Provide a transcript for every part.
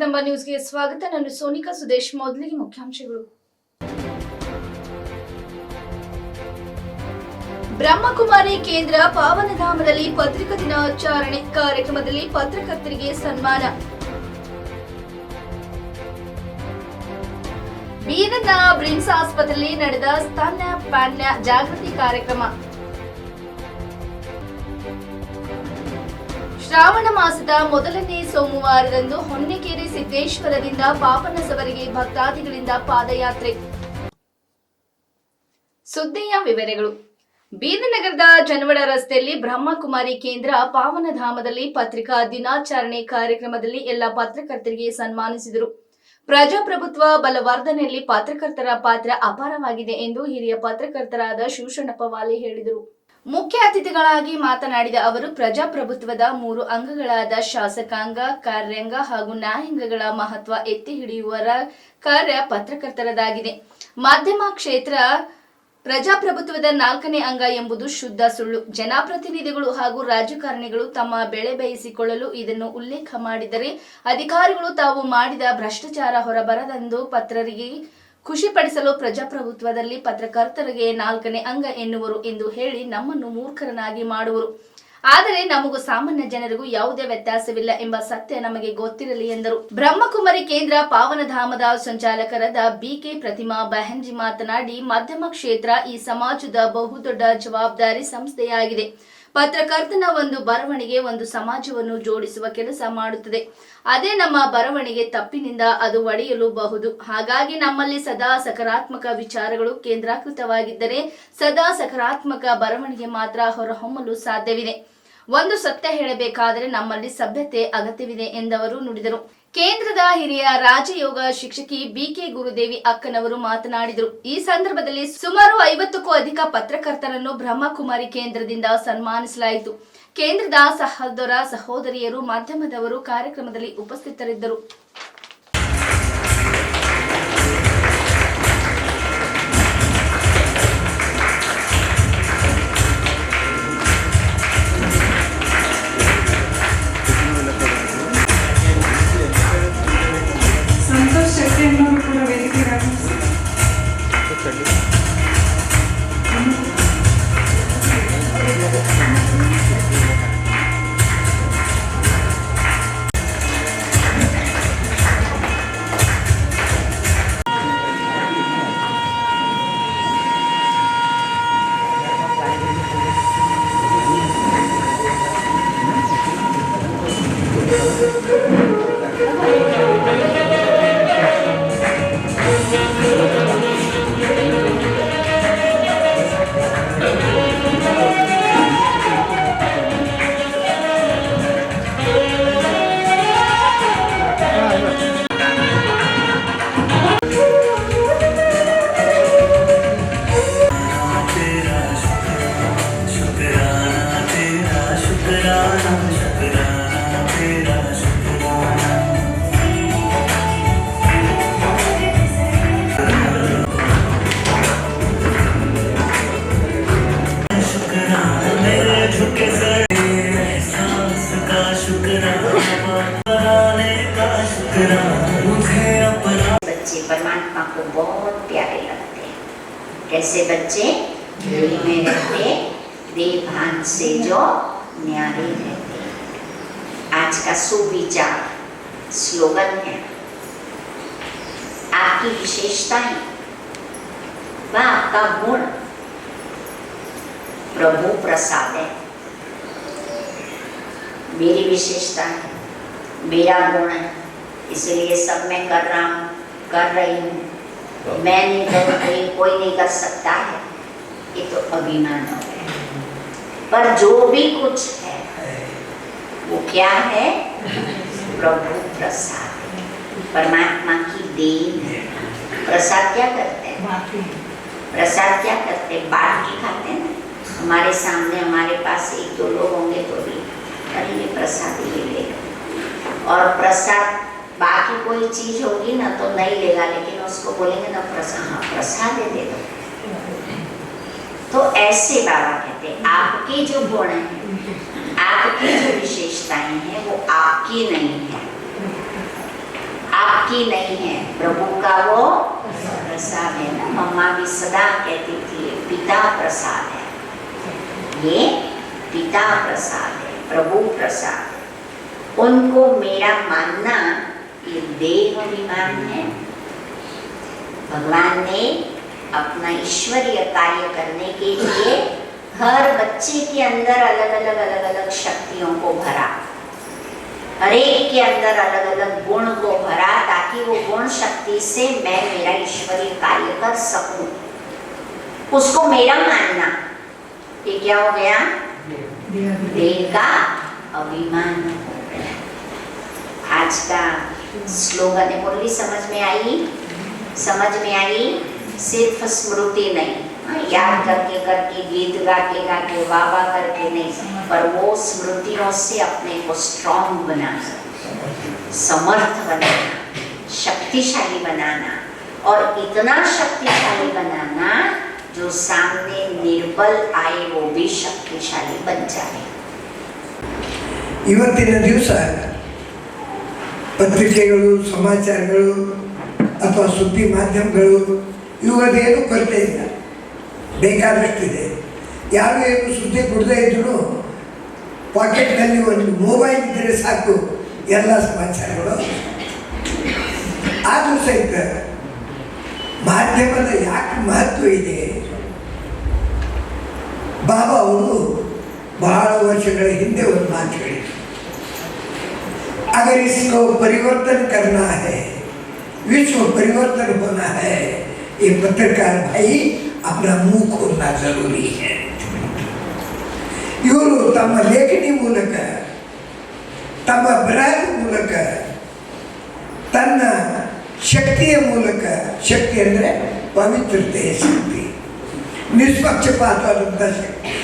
ಕದಂಬ ನ್ಯೂಸ್ಗೆ ಸ್ವಾಗತ. ನಾನು ಸೋನಿಕಾ ಸುದೇಶ್. ಮೊದಲಿಗೆ ಮುಖ್ಯಾಂಶಗಳು. ಬ್ರಹ್ಮಕುಮಾರಿ ಕೇಂದ್ರ ಪಾವನಧಾಮದಲ್ಲಿ ಪತ್ರಿಕಾ ದಿನಾಚರಣೆ ಕಾರ್ಯಕ್ರಮದಲ್ಲಿ ಪತ್ರಕರ್ತರಿಗೆ ಸನ್ಮಾನ. ಬೀದರ್ನ ಬ್ರಿಮ್ಸ್ ಆಸ್ಪತ್ರೆಯಲ್ಲಿ ನಡೆದ ಸ್ತನ್ಯಪಾನ ಜಾಗೃತಿ ಕಾರ್ಯಕ್ರಮ. ಶ್ರಾವಣ ಮಾಸದ ಮೊದಲನೇ ಸೋಮವಾರದಂದು ಹೊನ್ನೆಕೆರೆ ಸಿದ್ದೇಶ್ವರದಿಂದ ಪಾಪನಸವರೆಗೆ ಭಕ್ತಾದಿಗಳಿಂದ ಪಾದಯಾತ್ರೆ. ಸುದ್ದಿಯ ವಿವರಗಳು. ಬೀದರ್ ನಗರದ ಜನವಡ ರಸ್ತೆಯಲ್ಲಿ ಬ್ರಹ್ಮಕುಮಾರಿ ಕೇಂದ್ರ ಪಾವನಧಾಮದಲ್ಲಿ ಪತ್ರಿಕಾ ದಿನಾಚರಣೆ ಕಾರ್ಯಕ್ರಮದಲ್ಲಿ ಎಲ್ಲ ಪತ್ರಕರ್ತರಿಗೆ ಸನ್ಮಾನಿಸಿದರು. ಪ್ರಜಾಪ್ರಭುತ್ವ ಬಲವರ್ಧನೆಯಲ್ಲಿ ಪತ್ರಕರ್ತರ ಪಾತ್ರ ಅಪಾರವಾಗಿದೆ ಎಂದು ಹಿರಿಯ ಪತ್ರಕರ್ತರಾದ ಶಿವಶರಣಪ್ಪ ವಾಲೆ ಹೇಳಿದರು. ಮುಖ್ಯ ಅತಿಥಿಗಳಾಗಿ ಮಾತನಾಡಿದ ಅವರು, ಪ್ರಜಾಪ್ರಭುತ್ವದ 3 ಅಂಗಗಳಾದ ಶಾಸಕಾಂಗ, ಕಾರ್ಯಾಂಗ ಹಾಗೂ ನ್ಯಾಯಾಂಗಗಳ ಮಹತ್ವ ಎತ್ತಿ ಹಿಡಿಯುವ ಕಾರ್ಯ ಪತ್ರಕರ್ತರದಾಗಿದೆ. ಮಾಧ್ಯಮ ಕ್ಷೇತ್ರ ಪ್ರಜಾಪ್ರಭುತ್ವದ 4ನೇ ಅಂಗ ಎಂಬುದು ಶುದ್ಧ ಸುಳ್ಳು. ಜನಪ್ರತಿನಿಧಿಗಳು ಹಾಗೂ ರಾಜಕಾರಣಿಗಳು ತಮ್ಮ ಬೆಳೆ ಬೇಯಿಸಿಕೊಳ್ಳಲು ಇದನ್ನು ಉಲ್ಲೇಖ ಮಾಡಿದರೆ ಅಧಿಕಾರಿಗಳು ತಾವು ಮಾಡಿದ ಭ್ರಷ್ಟಾಚಾರ ಹೊರಬರದೆಂದು ಪತ್ರರಿಗೆ ಖುಷಿಪಡಿಸಲು ಪ್ರಜಾಪ್ರಭುತ್ವದಲ್ಲಿ ಪತ್ರಕರ್ತರಿಗೆ 4ನೇ ಅಂಗ ಎನ್ನುವರು ಎಂದು ಹೇಳಿ ನಮ್ಮನ್ನು ಮೂರ್ಖರನ್ನಾಗಿ ಮಾಡುವರು. ಆದರೆ ನಮಗೂ ಸಾಮಾನ್ಯ ಜನರಿಗೂ ಯಾವುದೇ ವ್ಯತ್ಯಾಸವಿಲ್ಲ ಎಂಬ ಸತ್ಯ ನಮಗೆ ಗೊತ್ತಿರಲಿ ಎಂದರು. ಬ್ರಹ್ಮಕುಮಾರಿ ಕೇಂದ್ರ ಪಾವನಧಾಮದ ಸಂಚಾಲಕರಾದ ಬಿಕೆ ಪ್ರತಿಮಾ ಬಹಂಜಿ ಮಾತನಾಡಿ, ಮಾಧ್ಯಮ ಕ್ಷೇತ್ರ ಈ ಸಮಾಜದ ಬಹುದೊಡ್ಡ ಜವಾಬ್ದಾರಿ ಸಂಸ್ಥೆಯಾಗಿದೆ. ಪತ್ರಕರ್ತನ ಒಂದು ಬರವಣಿಗೆ ಒಂದು ಸಮಾಜವನ್ನು ಜೋಡಿಸುವ ಕೆಲಸ ಮಾಡುತ್ತದೆ. ಅದೇ ನಮ್ಮ ಬರವಣಿಗೆ ತಪ್ಪಿನಿಂದ ಅದು ಒಡೆಯಲೂಬಹುದು. ಹಾಗಾಗಿ ನಮ್ಮಲ್ಲಿ ಸದಾ ಸಕಾರಾತ್ಮಕ ವಿಚಾರಗಳು ಕೇಂದ್ರೀಕೃತವಾಗಿದ್ದರೆ ಸದಾ ಸಕಾರಾತ್ಮಕ ಬರವಣಿಗೆ ಮಾತ್ರ ಹೊರಹೊಮ್ಮಲು ಸಾಧ್ಯವಿದೆ. ಒಂದು ಸತ್ಯ ಹೇಳಬೇಕಾದರೆ ನಮ್ಮಲ್ಲಿ ಸಭ್ಯತೆ ಅಗತ್ಯವಿದೆ ಎಂದವರು ನುಡಿದರು. ಕೇಂದ್ರದ ಹಿರಿಯ ರಾಜಯೋಗ ಶಿಕ್ಷಕಿ ಬಿಕೆ ಗುರುದೇವಿ ಅಕ್ಕನವರು ಮಾತನಾಡಿದರು. ಈ ಸಂದರ್ಭದಲ್ಲಿ ಸುಮಾರು 50ಕ್ಕೂ ಅಧಿಕ ಪತ್ರಕರ್ತರನ್ನು ಬ್ರಹ್ಮಕುಮಾರಿ ಕೇಂದ್ರದಿಂದ ಸನ್ಮಾನಿಸಲಾಯಿತು. ಕೇಂದ್ರದ ಸಹೋದರ ಸಹೋದರಿಯರು, ಮಾಧ್ಯಮದವರು ಕಾರ್ಯಕ್ರಮದಲ್ಲಿ ಉಪಸ್ಥಿತರಿದ್ದರು. बच्चे परमात्मा को बहुत प्यारे लगते हैं। कैसे बच्चे धूल में रहते, देह भान से जो न्यारे रहते हैं। आज का सुविचार स्लोगन है, आपकी विशेषताएं व आपका गुण प्रभु प्रसाद है। मेरी विशेषता है, मेरा गुण है, इसलिए सब मैं कर रही हूँ। मैं नहीं कर रही, कोई नहीं कर सकता है, ये तो अभिमान हो गया। पर जो भी कुछ है वो क्या है? प्रभु प्रसाद, परमात्मा की देन है। प्रसाद क्या करते हैं? प्रसाद क्या करते हैं? बांट के खाते हैं ना। हमारे सामने हमारे पास 1-2 लोग होंगे तो भी अरे ये प्रसाद ये लेगा, और प्रसाद बाकी कोई चीज होगी ना तो नहीं लेगा, लेकिन उसको बोलेंगे ना प्रसाद, हाँ प्रसाद दे दो। तो ऐसे बाबा कहते हैं आपके जो गुण हैं, आपकी जो विशेषताएं हैं वो आपकी नहीं है, आपकी नहीं है, प्रभु का वो प्रसाद है ना। मम्मा भी सदा कहती थी पिता प्रसाद है, ये पिता प्रसाद है, प्रभु प्रसाद है। उनको मेरा मानना ये देह अभिमान है। भगवान ने अपना ईश्वरीय कार्य करने के लिए हर बच्चे के अंदर अलग अलग शक्तियों को भरा, हर एक के अंदर अलग अलग गुण को भरा, ताकि वो गुण शक्ति से मैं मेरा ईश्वरीय कार्य कर सकूं। उसको मेरा मानना ये क्या हो गया? देह का अभिमान हो गया। आज का स्लोगन है, मुरली समझ में आई? समझ में आई? सिर्फ स्मृति नहीं, याद करके करके, गीत गा के वाह करके नहीं, पर वो स्मृतियों से अपने को स्ट्रॉन्ग बनाना, समर्थ बनाना, शक्तिशाली बनाना, और इतना शक्तिशाली बनाना जो सामने निर्बल आए वो भी शक्तिशाली बन जाए। ಇವತ್ತಿನ ದಿವಸ ಪತ್ರಿಕೆಗಳು, ಸಮಾಚಾರಗಳು ಅಥವಾ ಸುದ್ದಿ ಮಾಧ್ಯಮಗಳು ಇವುಗಳೇನು ಕೊರತೆ ಇಲ್ಲ, ಬೇಕಾದಷ್ಟಿದೆ. ಯಾರು ಏನು ಸುದ್ದಿ ಕೊಡದೇ ಇದ್ರೂ ಪಾಕೆಟ್ನಲ್ಲಿ ಒಂದು ಮೊಬೈಲ್ ಇದ್ದರೆ ಸಾಕು, ಎಲ್ಲ ಸಮಾಚಾರಗಳು. ಆದರೂ ಸಹಿತ ಮಾಧ್ಯಮದ ಯಾಕೆ ಮಹತ್ವ ಇದೆ? ಬಾಬಾ ಅವರು ಬಹಳ ವರ್ಷಗಳ ಹಿಂದೆ ಒಂದು ಮಾತು ಹೇಳಿದರು, अगर इसको परिवर्तन करना है, विश्व परिवर्तन होना है, ये पत्रकार भाई अपना मुंह खोलना जरूरी है. ಇವರು ತಮ್ಮ ಲೇಖನಿ ಮೂಲಕ, ತಮ್ಮ ಬರಹದ ಮೂಲಕ, ತನ್ನ ಶಕ್ತಿಯ ಮೂಲಕ, ಶಕ್ತಿ ಅಂದರೆ ಪವಿತ್ರತೆಯ ಶಕ್ತಿ, ನಿಷ್ಪಕ್ಷಪಾತವಾದಂಥ ಶಕ್ತಿ,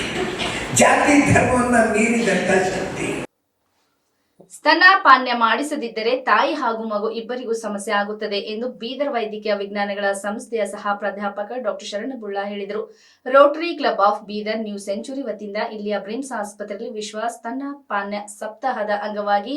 ಜಾತಿ ಧರ್ಮವನ್ನು ಮೀರಿದಂಥ ಶಕ್ತಿ. ಸ್ತನಪಾನ ಮಾಡಿಸದಿದ್ದರೆ ತಾಯಿ ಹಾಗೂ ಮಗು ಇಬ್ಬರಿಗೂ ಸಮಸ್ಯೆ ಆಗುತ್ತದೆ ಎಂದು ಬೀದರ್ ವೈದ್ಯಕೀಯ ವಿಜ್ಞಾನಗಳ ಸಂಸ್ಥೆಯ ಸಹ ಪ್ರಾಧ್ಯಾಪಕ ಡಾಕ್ಟರ್ ಶರಣಬುಳ್ಳ ಹೇಳಿದರು. Rotary club of Bidar new century ವತಿಯಿಂದ ಇಲ್ಲಿಯ ಬ್ರಿಮ್ಸ್ ಆಸ್ಪತ್ರೆಯಲ್ಲಿ ವಿಶ್ವ ಸ್ತನಪಾನ ಸಪ್ತಾಹದ ಅಂಗವಾಗಿ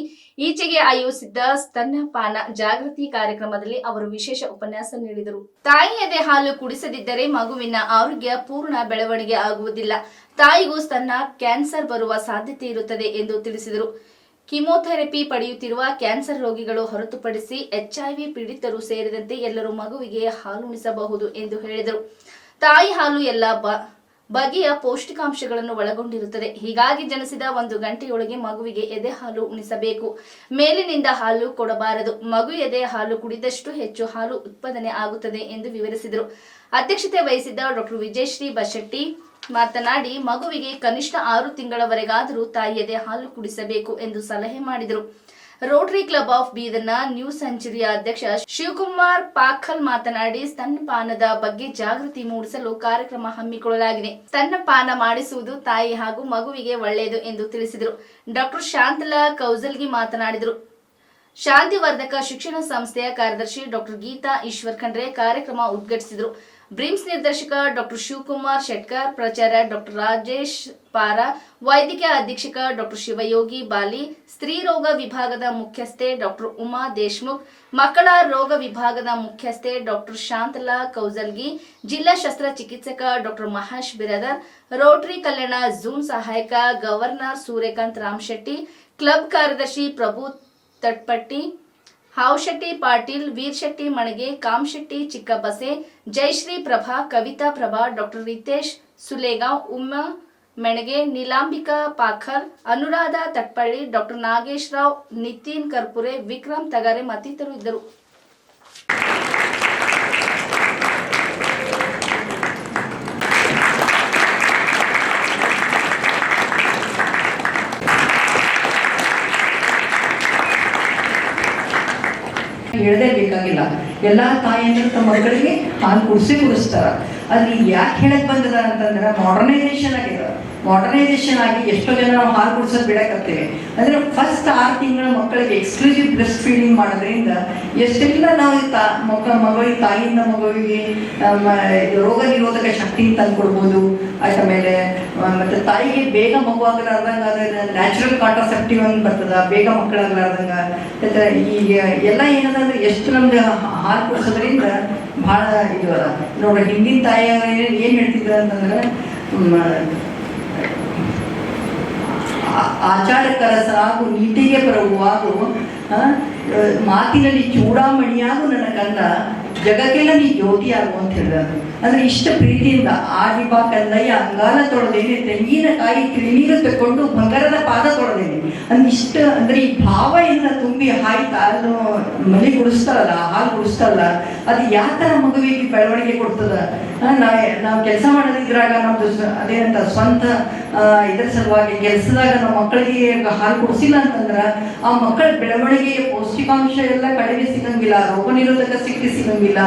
ಈಚೆಗೆ ಆಯೋಜಿಸಿದ್ದ ಸ್ತನಪಾನ ಜಾಗೃತಿ ಕಾರ್ಯಕ್ರಮದಲ್ಲಿ ಅವರು ವಿಶೇಷ ಉಪನ್ಯಾಸ ನೀಡಿದರು. ತಾಯಿ ಎದೆ ಹಾಲು ಕುಡಿಸದಿದ್ದರೆ ಮಗುವಿನ ಆರೋಗ್ಯ ಪೂರ್ಣ ಬೆಳವಣಿಗೆ ಆಗುವುದಿಲ್ಲ, ತಾಯಿಗೂ ಸ್ತನ ಕ್ಯಾನ್ಸರ್ ಬರುವ ಸಾಧ್ಯತೆ ಇರುತ್ತದೆ ಎಂದು ತಿಳಿಸಿದರು. ಕಿಮೋಥೆರಪಿ ಪಡೆಯುತ್ತಿರುವ ಕ್ಯಾನ್ಸರ್ ರೋಗಿಗಳು ಹೊರತುಪಡಿಸಿ HIV ಪೀಡಿತರು ಸೇರಿದಂತೆ ಎಲ್ಲರೂ ಮಗುವಿಗೆ ಹಾಲುಣಿಸಬಹುದು ಎಂದು ಹೇಳಿದರು. ತಾಯಿ ಹಾಲು ಎಲ್ಲ ಬಗೆಯ ಪೌಷ್ಟಿಕಾಂಶಗಳನ್ನು ಒಳಗೊಂಡಿರುತ್ತದೆ. ಹೀಗಾಗಿ ಜನಿಸಿದ 1 ಗಂಟೆಯೊಳಗೆ ಮಗುವಿಗೆ ಎದೆ ಹಾಲು ಉಣಿಸಬೇಕು. ಮೇಲಿನಿಂದ ಹಾಲು ಕೊಡಬಾರದು. ಮಗು ಎದೆ ಹಾಲು ಕುಡಿದಷ್ಟು ಹೆಚ್ಚು ಹಾಲು ಉತ್ಪಾದನೆ ಆಗುತ್ತದೆ ಎಂದು ವಿವರಿಸಿದರು. ಅಧ್ಯಕ್ಷತೆ ವಹಿಸಿದ್ದ ಡಾಕ್ಟರ್ ವಿಜಯಶ್ರೀ ಬಶೆಟ್ಟಿ ಮಾತನಾಡಿ, ಮಗುವಿಗೆ ಕನಿಷ್ಠ 6 ತಿಂಗಳವರೆಗಾದರೂ ತಾಯಿ ಎದೆ ಹಾಲು ಕುಡಿಸಬೇಕು ಎಂದು ಸಲಹೆ ಮಾಡಿದರು. ರೋಟರಿ ಕ್ಲಬ್ ಆಫ್ ಬೀದರ್ನ ನ್ಯೂ ಸೆಂಚುರಿಯ ಅಧ್ಯಕ್ಷ ಶಿವಕುಮಾರ್ ಪಾಖಲ್ ಮಾತನಾಡಿ, ಸ್ತನಪಾನದ ಬಗ್ಗೆ ಜಾಗೃತಿ ಮೂಡಿಸಲು ಕಾರ್ಯಕ್ರಮ ಹಮ್ಮಿಕೊಳ್ಳಲಾಗಿದೆ. ಸ್ತನಪಾನ ಮಾಡಿಸುವುದು ತಾಯಿ ಹಾಗೂ ಮಗುವಿಗೆ ಒಳ್ಳೆಯದು ಎಂದು ತಿಳಿಸಿದರು. ಡಾಕ್ಟರ್ ಶಾಂತಲಾ ಕೌಜಲ್ಗಿ ಮಾತನಾಡಿದರು. ಶಾಂತಿವರ್ಧಕ ಶಿಕ್ಷಣ ಸಂಸ್ಥೆಯ ಕಾರ್ಯದರ್ಶಿ ಡಾಕ್ಟರ್ ಗೀತಾ ಈಶ್ವರ್ ಖಂಡ್ರೆ ಕಾರ್ಯಕ್ರಮ ಉದ್ಘಾಟಿಸಿದರು. ಬ್ರಿಮ್ಸ್ ನಿರ್ದೇಶಕ ಡಾಕ್ಟರ್ ಶಿವಕುಮಾರ್ ಶೆಟ್ಕರ್, ಪ್ರಾಚಾರ್ಯ ಡಾಕ್ಟರ್ ರಾಜೇಶ್ ಪಾರ, ವೈದ್ಯಕೀಯ ಅಧೀಕ್ಷಕ ಡಾಕ್ಟರ್ ಶಿವಯೋಗಿ ಬಾಲಿ, ಸ್ತ್ರೀ ರೋಗ ವಿಭಾಗದ ಮುಖ್ಯಸ್ಥೆ ಡಾಕ್ಟರ್ ಉಮಾ ದೇಶ್ಮುಖ್, ಮಕ್ಕಳ ರೋಗ ವಿಭಾಗದ ಮುಖ್ಯಸ್ಥೆ ಡಾಕ್ಟರ್ ಶಾಂತಲಾ ಕೌಜಲ್ಗಿ, ಜಿಲ್ಲಾ ಶಸ್ತ್ರಚಿಕಿತ್ಸಕ ಡಾಕ್ಟರ್ ಮಹೇಶ್ ಬಿರದರ್, ರೋಟರಿ ಕಲ್ಯಾಣ ಝೋನ್ ಸಹಾಯಕ ಗವರ್ನರ್ ಸೂರ್ಯಕಾಂತ್ ರಾಮಶೆಟ್ಟಿ, ಕ್ಲಬ್ ಕಾರ್ಯದರ್ಶಿ ಪ್ರಭು ತಟ್ಪಟ್ಟಿ, ಹಾವಶೆಟ್ಟಿ ಪಾಟೀಲ್, ವೀರಶೆಟ್ಟಿ ಮಣಗೆ, ಕಾಮಶೆಟ್ಟಿ ಚಿಕ್ಕಬಸೆ, ಜಯಶ್ರೀ ಪ್ರಭಾ, ಕವಿತಾ ಪ್ರಭಾ, ಡಾಕ್ಟರ್ ರಿತೇಶ್ ಸುಲೇಗಾಂವ್, ಉಮ್ಮಾ ಮೆಣಗೆ, ನೀಲಾಂಬಿಕಾ ಪಾಖರ್, ಅನುರಾಧ ತಟ್ಪಳ್ಳಿ, ಡಾಕ್ಟರ್ ನಾಗೇಶ್ ರಾವ್, ನಿತಿನ್ ಕರ್ಪುರೆ, ವಿಕ್ರಮ್ ತಗರೆ ಮತ್ತಿತರರು ಇದ್ದರು. ಹೇಳದೇ ಬೇಕಾಗಿಲ್ಲ. ಎಲ್ಲ ತಾಯಿಯಂದಿರು ತಮ್ಮ ಮಕ್ಕಳಿಗೆ ಹಾಲು ಕುಡಿಸ್ತಾರ. ಅಲ್ಲಿ ಯಾಕೆ ಹೇಳಕ್ ಬಂದದ ಅಂತಂದ್ರೆ ಮಾಡರ್ನೈಸೇಷನ್ ಆಗಿ ಎಷ್ಟೋ ಜನ ನಾವು ಹಾಲು ಕುಡಿಸೋದು ಬಿಡಕತ್ತೇವೆ. ಅಂದ್ರೆ ಫಸ್ಟ್ 6 ತಿಂಗಳ ಮಕ್ಕಳಿಗೆ ಎಕ್ಸ್ಕ್ಲೂಸಿವ್ ಬ್ರೆಸ್ಟ್ ಫೀಡಿಂಗ್ ಮಾಡೋದ್ರಿಂದ ಎಷ್ಟೆಲ್ಲ ನಾವು ಮಗುವಿಗೆ ತಾಯಿಯಿಂದ ಮಗುವಿಗೆ ರೋಗ ನಿರೋಧಕ ಶಕ್ತಿ ತಂದ್ಕೊಡ್ಬೋದು. ಆಮೇಲೆ ಮತ್ತೆ ತಾಯಿಗೆ ಬೇಗ ಮಗು ಆಗಲಾರ್ದಂಗ ನ್ಯಾಚುರಲ್ ಕಾಂಟ್ರಾಸೆಪ್ಟಿವ್ ಅಂತ ಬರ್ತದ, ಬೇಗ ಮಕ್ಕಳಾಗಲಾರ್ದಂಗ. ಈಗ ಎಲ್ಲ ಏನಂದ್ರೆ ಎಷ್ಟು ನಮ್ಗೆ ಹಾಲು ಕುಡಿಸೋದ್ರಿಂದ ಬಹಳ ಇದು ಅದ ನೋಡ್ರಿ. ಹಿಂದಿನ ತಾಯಿಯವರು ಏನ್ ಹೇಳ್ತಿದ್ರು ಅಂತಂದ್ರೆ ಆಚಾರಕರ ಸಾಗು ನೀತಿಗೆ ಬರುವಾಗು ಮಾತಿನಲ್ಲಿ ಚೂಡಾಮಣಿಯಾಗು ನನ್ನ ಕಂದ ಜಗಕ್ಕೆಲ್ಲ ನೀ ಜ್ಯೋತಿ ಆಗು ಅಂತ ಹೇಳಿದ್ರು. ಅಂದ್ರೆ ಇಷ್ಟ ಪ್ರೀತಿಯಿಂದ ಆದಿಬಾ ಕಂದಯ್ಯ ಅಂಗಾಲ ತೊಳೆದೇನೆ, ತೆಂಗಿನಕಾಯಿ ತಿರುನೀರು ತಕೊಂಡು ಬಂಗಾರದ ಪಾದ ತೊಳೆದೇನೆ ಇಷ್ಟ. ಅಂದ್ರೆ ಈ ಭಾವ ಎಲ್ಲ ತುಂಬಿ ಅದು ಮನೆ ಕುಡಿಸ್ತಾರಲ್ಲ, ಹಾಲು ಕುಡಿಸ್ತಾರಲ್ಲ, ಅದು ಯಾವ ಥರ ಮಗುವಿಗೆ ಬೆಳವಣಿಗೆ ಕೊಡ್ತದ. ನಾವು ಕೆಲಸ ಮಾಡೋದಿದ್ರಾಗ ನಮ್ದು ಅದೇನಂತ ಸ್ವಂತ ಇದರ ಸಲುವಾಗಿ ಕೆಲಸದಾಗ ನಾವು ಮಕ್ಕಳಿಗೆ ಹಾಲು ಕುಡಿಸಿಲ್ಲ ಅಂತಂದ್ರೆ ಆ ಮಕ್ಕಳ ಬೆಳವಣಿಗೆಯ ಪೌಷ್ಟಿಕಾಂಶ ಎಲ್ಲ ಕಡಿಮೆ ಸಿಗಂಗಿಲ್ಲ, ರೋಗ ನಿರೋಧಕ ಶಕ್ತಿ ಸಿಗಂಗಿಲ್ಲ.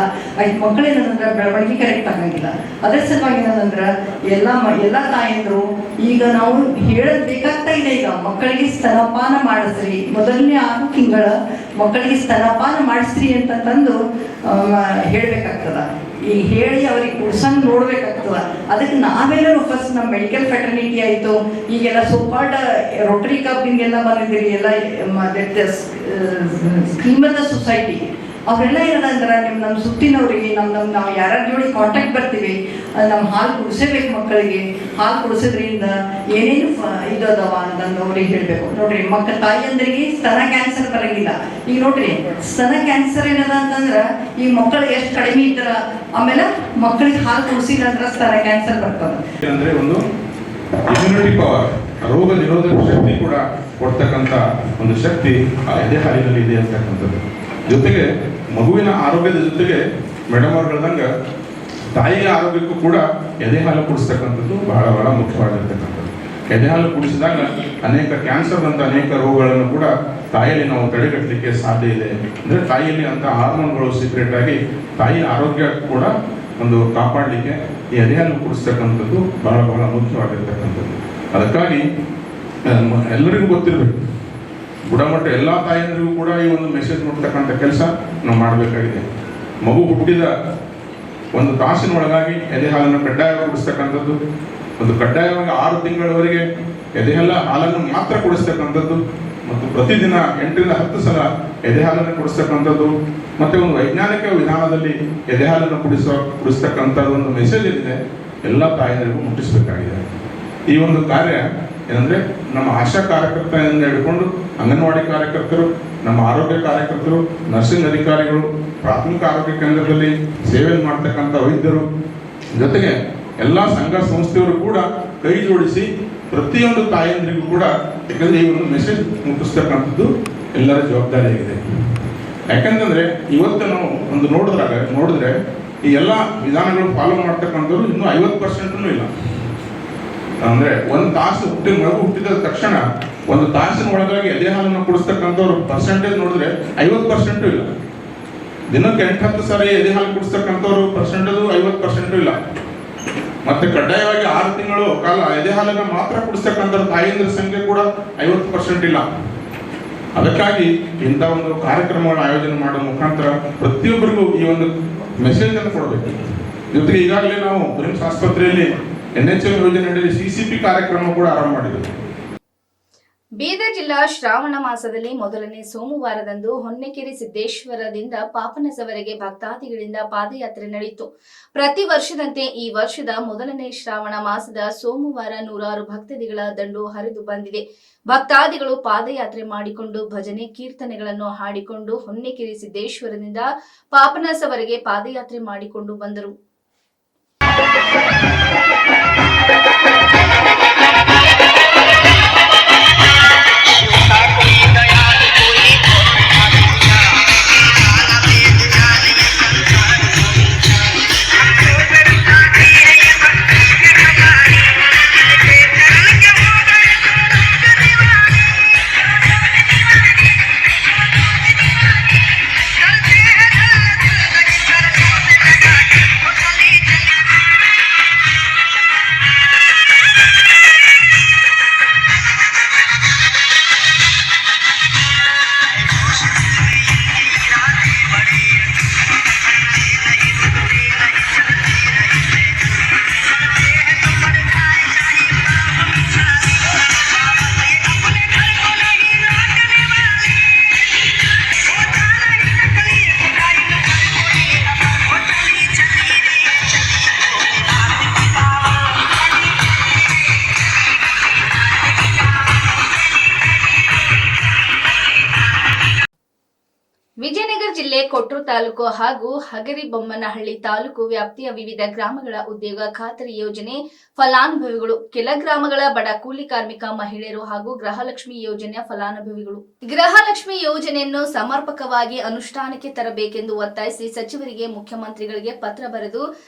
ಮಕ್ಕಳೇನಂದ್ರೆ ಬೆಳವಣಿಗೆ ಕರೆಕ್ಟ್ ಆಗಂಗಿಲ್ಲ. ಅದರ ಸಲುವಾಗಿ ಏನಂದ್ರೆ ಎಲ್ಲ ತಾಯಂದ್ರು ಈಗ ನಾವು ಹೇಳೋದ್ ಬೇಕಾಗ್ತಾ ಇದೆ. ಈಗ ಮಕ್ಕಳಿಗೆ ಸ್ತನಪಾನ ಮಾಡಿಸ್ರಿ, ಮೊದಲನೇ 6 ತಿಂಗಳ ಮಕ್ಕಳಿಗೆ ಸ್ತನಪಾನ ಮಾಡಿಸ್ರಿ ಅಂತ ತಂದು ಹೇಳ್ಬೇಕಾಗ್ತದ. ಈ ಹೇಳಿ ಅವ್ರಿಗೆ ಕುಡ್ಸಂಗ್ ನೋಡ್ಬೇಕಾಗ್ತದ. ಅದಕ್ಕೆ ನಾವೆಲ್ಲರೂ ಫಸ್ಟ್ ನಮ್ಮ ಮೆಡಿಕಲ್ ಫ್ರೆಟರ್ನಿಟಿ ಆಯಿತು, ಈಗೆಲ್ಲ ಸೋಕಾಲ್ಡ್ ರೋಟರಿ ಕ್ಲಬ್ ಹಿಂಗೆಲ್ಲ ಬಂದಿದ್ದೀರಿ, ಎಲ್ಲ ಶ್ರೀಮಂತ ಸೊಸೈಟಿ ಅವರೆಲ್ಲ ಏನಂದ್ರೆ ನಮ್ಮ ಸುತ್ತಿನವ್ರಿಗೆ ನಾವು ಯಾರ ಜೋಡಿ ಕಾಂಟ್ಯಾಕ್ಟ್ ಬರ್ತೀವಿ, ನಮ್ಮ ಹಾಲು ಕುಡಿಸಬೇಕು. ಮಕ್ಕಳಿಗೆ ಹಾಲು ಕುಡಿಸೋದ್ರಿಂದ ಏನೇನು ಇದು ಅದಾವ ಅಂತಂದು ಅವ್ರಿಗೆ ಹೇಳಬೇಕು. ನೋಡ್ರಿ, ತಾಯಿಯಂದ್ರಿಗೆ ಸ್ತನ ಕ್ಯಾನ್ಸರ್ ಬರಂಗಿಲ್ಲ. ಈಗ ನೋಡ್ರಿ, ಸ್ತನ ಕ್ಯಾನ್ಸರ್ ಏನದ ಅಂತಂದ್ರೆ ಈ ಮಕ್ಕಳು ಎಷ್ಟು ಕಡಿಮೆ ಇದ್ದಾರ, ಆಮೇಲೆ ಮಕ್ಕಳಿಗೆ ಹಾಲು ಕುಡಿಸಿಲ್ಲ ಅಂದ್ರೆ ಸ್ತನ ಕ್ಯಾನ್ಸರ್ ಬರ್ತದೆ. ಅಂದ್ರೆ ಒಂದು ಇಮ್ಯುನಿಟಿ ಪವರ್, ರೋಗ ನಿರೋಧಕ ಶಕ್ತಿ ಕೂಡ ಕೊಡ್ತಕ್ಕಂಥ ಒಂದು ಶಕ್ತಿ ಆ ಎದೆ ಹಾಲಿನಲ್ಲಿ ಇದೆ ಅಂತಕ್ಕಂಥದ್ದು. ಜೊತೆಗೆ ಮಗುವಿನ ಆರೋಗ್ಯದ ಜೊತೆಗೆ ಮೇಡಮ್ ಅವ್ರು ಹೇಳ್ದಂಗೆ ತಾಯಿಯ ಆರೋಗ್ಯಕ್ಕೂ ಕೂಡ ಎದೆ ಹಾಲು ಕುಡಿಸ್ತಕ್ಕಂಥದ್ದು ಬಹಳ ಬಹಳ ಮುಖ್ಯವಾಗಿರ್ತಕ್ಕಂಥದ್ದು. ಎದೆ ಹಾಲು ಕುಡಿಸಿದಾಗ ಅನೇಕ ಕ್ಯಾನ್ಸರ್ ಅಂತ ಅನೇಕ ರೋಗಗಳನ್ನು ಕೂಡ ತಾಯಿಯಲ್ಲಿ ನಾವು ತಡೆಗಟ್ಟಲಿಕ್ಕೆ ಸಾಧ್ಯ ಇದೆ. ಅಂದರೆ ತಾಯಿಯಲ್ಲಿ ಅಂತ ಹಾರ್ಮೋನ್ಗಳು ಸೀಕ್ರೆಟ್ ಆಗಿ ತಾಯಿಯ ಆರೋಗ್ಯ ಕೂಡ ಒಂದು ಕಾಪಾಡಲಿಕ್ಕೆ ಈ ಎದೆ ಹಾಲು ಕುಡಿಸ್ತಕ್ಕಂಥದ್ದು ಬಹಳ ಬಹಳ ಮುಖ್ಯವಾಗಿರ್ತಕ್ಕಂಥದ್ದು. ಅದಕ್ಕಾಗಿ ಎಲ್ಲರಿಗೂ ಗೊತ್ತಿರಬೇಕು, ಗುಣಮಟ್ಟ ಎಲ್ಲ ತಾಯಂದ್ರಿಗೂ ಕೂಡ ಈ ಒಂದು ಮೆಸೇಜ್ ಮುಟ್ತಕ್ಕಂಥ ಕೆಲಸ ನಾವು ಮಾಡಬೇಕಾಗಿದೆ. ಮಗು ಹುಟ್ಟಿದ 1 ತಾಸಿನ ಒಳಗಾಗಿ ಎದೆ ಹಾಲನ್ನು ಕಡ್ಡಾಯವಾಗಿ ಕುಡಿಸ್ತಕ್ಕಂಥದ್ದು, ಒಂದು ಕಡ್ಡಾಯವಾಗಿ 6 ತಿಂಗಳವರೆಗೆ ಎದೆ ಹಾಲನ್ನು ಮಾತ್ರ ಕುಡಿಸ್ತಕ್ಕಂಥದ್ದು, ಮತ್ತು ಪ್ರತಿದಿನ 8 ರಿಂದ 10 ಸಲ ಎದೆ ಹಾಲನ್ನು ಕುಡಿಸ್ತಕ್ಕಂಥದ್ದು, ಮತ್ತೆ ಒಂದು ವೈಜ್ಞಾನಿಕ ವಿಧಾನದಲ್ಲಿ ಎದೆ ಹಾಲನ್ನು ಕುಡಿಸ್ತಕ್ಕಂಥದ್ದು ಒಂದು ಮೆಸೇಜ್ ಏನಿದೆ ಎಲ್ಲ ತಾಯಂದಿರಿಗೂ ಮುಟ್ಟಿಸಬೇಕಾಗಿದೆ. ಈ ಒಂದು ಕಾರ್ಯ ಏನಂದ್ರೆ ನಮ್ಮ ಆಶಾ ಕಾರ್ಯಕರ್ತರಿಂದ ಹಿಡ್ಕೊಂಡು ಅಂಗನವಾಡಿ ಕಾರ್ಯಕರ್ತರು, ನಮ್ಮ ಆರೋಗ್ಯ ಕಾರ್ಯಕರ್ತರು, ನರ್ಸಿಂಗ್ ಅಧಿಕಾರಿಗಳು, ಪ್ರಾಥಮಿಕ ಆರೋಗ್ಯ ಕೇಂದ್ರದಲ್ಲಿ ಸೇವೆ ಮಾಡ್ತಕ್ಕಂಥ ವೈದ್ಯರು, ಜೊತೆಗೆ ಎಲ್ಲ ಸಂಘ ಸಂಸ್ಥೆಯವರು ಕೂಡ ಕೈ ಜೋಡಿಸಿ ಪ್ರತಿಯೊಂದು ತಾಯಂದ್ರಿಗೂ ಕೂಡ, ಯಾಕಂದ್ರೆ ಈ ಒಂದು ಮೆಸೇಜ್ ಮುಟ್ಟಿಸ್ತಕ್ಕಂಥದ್ದು ಎಲ್ಲರ ಜವಾಬ್ದಾರಿಯಾಗಿದೆ. ಯಾಕಂತಂದ್ರೆ ಇವತ್ತು ನಾವು ಒಂದು ನೋಡಿದ್ರೆ ಈ ಎಲ್ಲ ವಿಧಾನಗಳು ಫಾಲೋ ಮಾಡ್ತಕ್ಕಂಥವ್ರು ಇನ್ನೂ 50% ಇಲ್ಲ. ಅಂದ್ರೆ 1 ತಾಸು ಮಗು ಹುಟ್ಟಿದ ತಕ್ಷಣ 1 ತಾಸಿನ ಒಳಗಾಗಿ ಎದೆ ಹಾಲನ್ನು ಕುಡಿಸ್ತಕ್ಕಂಥವ್ರು ಪರ್ಸೆಂಟೇಜ್ ನೋಡಿದ್ರೆ 50% ಇಲ್ಲ. ದಿನಕ್ಕೆ 8-10 ಸಾರಿ ಎದೆ ಹಾಲು ಕುಡಿಸ್ತಕ್ಕಂಥವ್ರು ಪರ್ಸೆಂಟೇಜ್ 50% ಇಲ್ಲ. ಮತ್ತೆ ಕಡ್ಡಾಯವಾಗಿ 6 ತಿಂಗಳು ಕಾಲ ಎದೆ ಹಾಲನ್ನು ಮಾತ್ರ ಕುಡಿಸ್ತಕ್ಕಂಥ ತಾಯಂದಿರ ಸಂಖ್ಯೆ ಕೂಡ 50% ಇಲ್ಲ. ಅದಕ್ಕಾಗಿ ಇಂಥ ಒಂದು ಕಾರ್ಯಕ್ರಮಗಳ ಆಯೋಜನೆ ಮಾಡುವ ಮುಖಾಂತರ ಪ್ರತಿಯೊಬ್ಬರಿಗೂ ಈ ಒಂದು ಮೆಸೇಜ್ ಅನ್ನು ಕೊಡಬೇಕು. ಜೊತೆಗೆ ಈಗಾಗಲೇ ನಾವು ಬ್ರಿಮ್ಸ್ ಆಸ್ಪತ್ರೆಯಲ್ಲಿ NHM ಯೋಜನೆಯಲ್ಲಿ CCP ಕಾರ್ಯಕ್ರಮ ಕೂಡ ಆರಂಭ ಮಾಡಿದ್ದೇವೆ. ಬೀದರ್ ಜಿಲ್ಲಾ ಶ್ರಾವಣ ಮಾಸದಲ್ಲಿ ಮೊದಲನೇ ಸೋಮವಾರದಂದು ಹೊನ್ನೆಕೆರೆ ಸಿದ್ದೇಶ್ವರದಿಂದ ಪಾಪನಸವರೆಗೆ ಭಕ್ತಾದಿಗಳಿಂದ ಪಾದಯಾತ್ರೆ ನಡೆಯಿತು. ಪ್ರತಿ ವರ್ಷದಂತೆ ಈ ವರ್ಷದ ಮೊದಲನೇ ಶ್ರಾವಣ ಮಾಸದ ಸೋಮವಾರ ನೂರಾರು ಭಕ್ತಾದಿಗಳ ದಂಡು ಹರಿದು ಬಂದಿದೆ. ಭಕ್ತಾದಿಗಳು ಪಾದಯಾತ್ರೆ ಮಾಡಿಕೊಂಡು ಭಜನೆ ಕೀರ್ತನೆಗಳನ್ನು ಹಾಡಿಕೊಂಡು ಹೊನ್ನೆಕೆರೆ ಸಿದ್ದೇಶ್ವರದಿಂದ ಪಾಪನಸವರೆಗೆ ಪಾದಯಾತ್ರೆ ಮಾಡಿಕೊಂಡು ಬಂದರು. ಕೊಟ್ಟೂರು ತಾಲೂಕು ಹಾಗೂ ಹಗರಿಬೊಮ್ಮನಹಳ್ಳಿ ತಾಲೂಕು ವ್ಯಾಪ್ತಿಯ ವಿವಿಧ ಗ್ರಾಮಗಳ ಉದ್ಯೋಗ ಖಾತರಿ ಯೋಜನೆ ಫಲಾನುಭವಿಗಳು, ಕೆಲ ಗ್ರಾಮಗಳ ಬಡ ಕೂಲಿ ಕಾರ್ಮಿಕ ಮಹಿಳೆಯರು ಹಾಗೂ ಗೃಹಲಕ್ಷ್ಮಿ ಯೋಜನೆಯ ಫಲಾನುಭವಿಗಳು. ಗೃಹಲಕ್ಷ್ಮಿ ಯೋಜನೆಯನ್ನು ಸಮರ್ಪಕವಾಗಿ ಅನುಷ್ಠಾನಕ್ಕೆ ತರಬೇಕೆಂದು ಒತ್ತಾಯಿಸಿ ಸಚಿವರಿಗೆ, ಮುಖ್ಯಮಂತ್ರಿಗಳಿಗೆ ಪತ್ರ ಬರೆದು